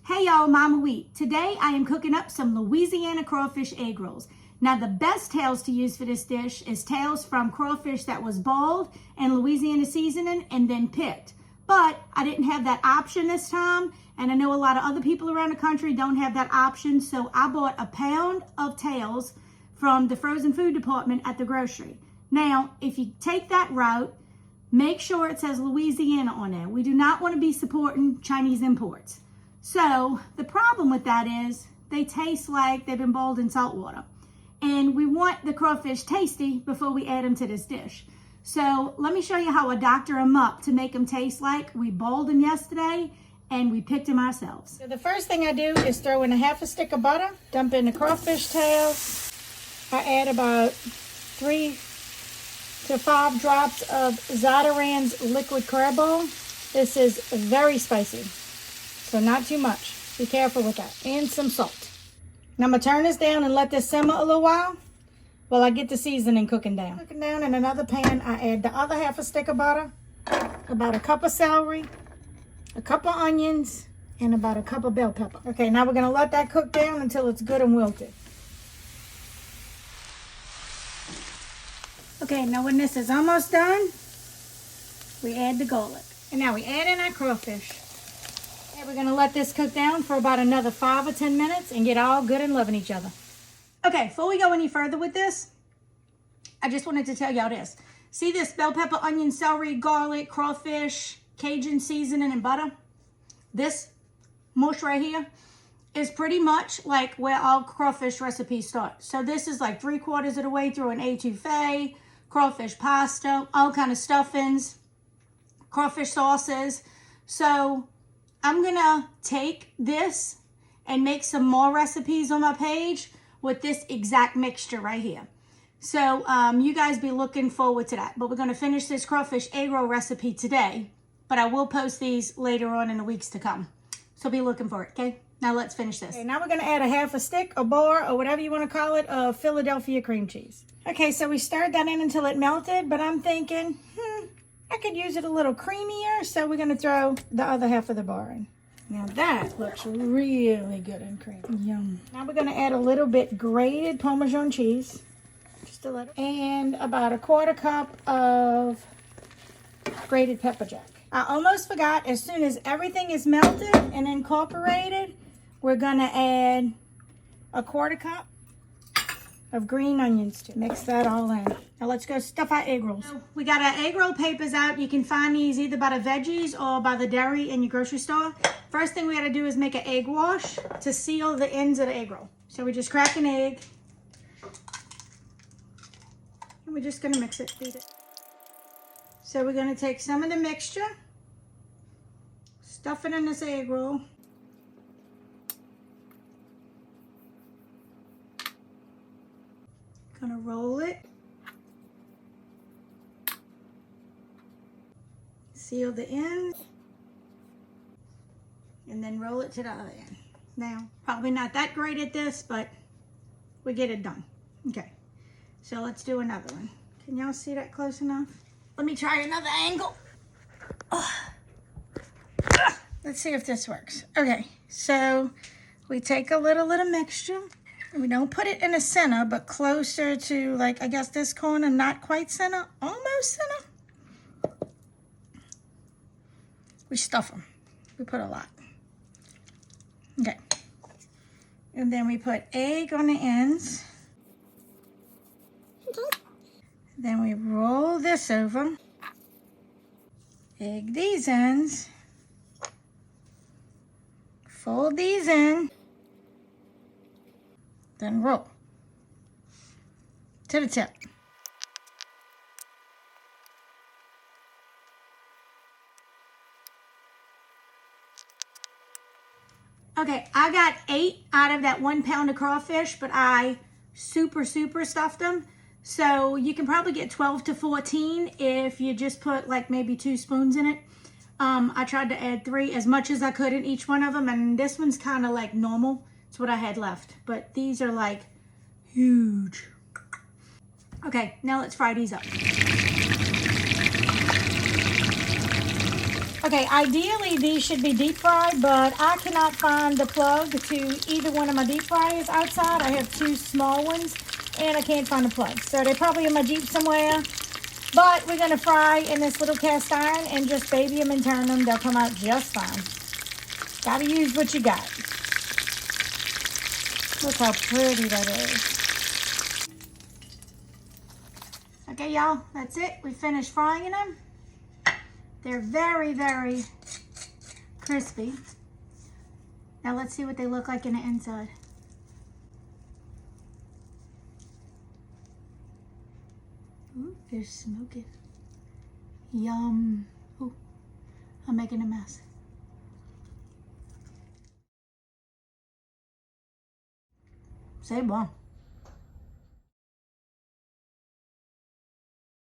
Hey y'all, Mama Wheat. Today I am cooking up some Louisiana Crawfish Eggrolls. Now the best tails to use for this dish is tails from crawfish that was boiled and Louisiana seasoning and then picked. But I didn't have that option this time, and I know a lot of other people around the country don't have that option, so I bought a pound of tails from the frozen food department at the grocery. Now, if you take that route, make sure it says Louisiana on there. We do not want to be supporting Chinese imports. So the problem with that is they taste like they've been boiled in salt water. And we want the crawfish tasty before we add them to this dish. So let me show you how I doctor them up to make them taste like we boiled them yesterday and we picked them ourselves. So the first thing I do is throw in a half a stick of butter, dump in the crawfish tails. I add about 3 to 5 drops of Zatarain's liquid crab oil. This is very spicy, so not too much. Be careful with that. And some salt. Now I'm going to turn this down and let this simmer a little while I get the seasoning cooking down. Cooking down in another pan, I add the other half a stick of butter, about a cup of celery, a cup of onions, and about a cup of bell pepper. Okay, now we're going to let that cook down until it's good and wilted. Okay, now when this is almost done, we add the garlic. And now we add in our crawfish. And we're gonna let this cook down for about another 5 or 10 minutes and get all good and loving each other. Okay, before we go any further with this, I just wanted to tell y'all this. See this bell pepper, onion, celery, garlic, crawfish, Cajun seasoning, and butter? This mush right here is pretty much like where all crawfish recipes start. So this is like 3/4 of the way through an etouffee, crawfish pasta, all kind of stuffings, crawfish sauces. So I'm gonna take this and make some more recipes on my page with this exact mixture right here. So you guys be looking forward to that. But we're gonna finish this crawfish egg roll recipe today, but I will post these later on in the weeks to come. So be looking for it, okay? Now let's finish this. Okay, now we're gonna add a half a stick, a bar, or whatever you wanna call it, of Philadelphia cream cheese. Okay, so we stirred that in until it melted, but I'm thinking, I could use it a little creamier, so we're gonna throw the other half of the bar in. Now that looks really good and creamy. Yum. Now we're gonna add a little bit grated Parmesan cheese, just a little, and about a 1/4 cup of grated pepper jack. I almost forgot, as soon as everything is melted and incorporated, we're gonna add a 1/4 cup of green onions to mix that all in. Now let's go stuff our egg rolls. So we got our egg roll papers out. You can find these either by the veggies or by the dairy in your grocery store. First thing we gotta do is make an egg wash to seal the ends of the egg roll. So we just crack an egg. And we're just gonna mix it, beat it. So we're gonna take some of the mixture, stuff it in this egg roll. Gonna roll it. Seal the ends. And then roll it to the other end. Now, probably not that great at this, but we get it done. Okay, so let's do another one. Can y'all see that close enough? Let me try another angle. Let's see if this works. Okay, so we take a little mixture. We don't put it in the center, but closer to, like, I guess this corner, not quite center, almost center. We stuff them. We put a lot. Okay. And then we put egg on the ends. Then we roll this over. Egg these ends. Fold these in. Then roll to the tip. Okay, I got 8 out of that 1 pound of crawfish, but I super stuffed them. So you can probably get 12 to 14 if you just put like maybe 2 spoons in it. I tried to add 3 as much as I could in each one of them, and this one's kind of like normal. It's what I had left, but these are like huge. Okay, now let's fry these up. Okay, ideally these should be deep fried, but I cannot find the plug to either one of my deep fryers outside. I have two small ones, and I can't find the plug. So they're probably in my Jeep somewhere. But we're going to fry in this little cast iron and just baby them and turn them. They'll come out just fine. Got to use what you got. Look how pretty that is. Okay, y'all, that's it. We finished frying them. They're very, very crispy. Now let's see what they look like in the inside. Ooh, they're smoking. Yum. Ooh, I'm making a mess. C'est bon.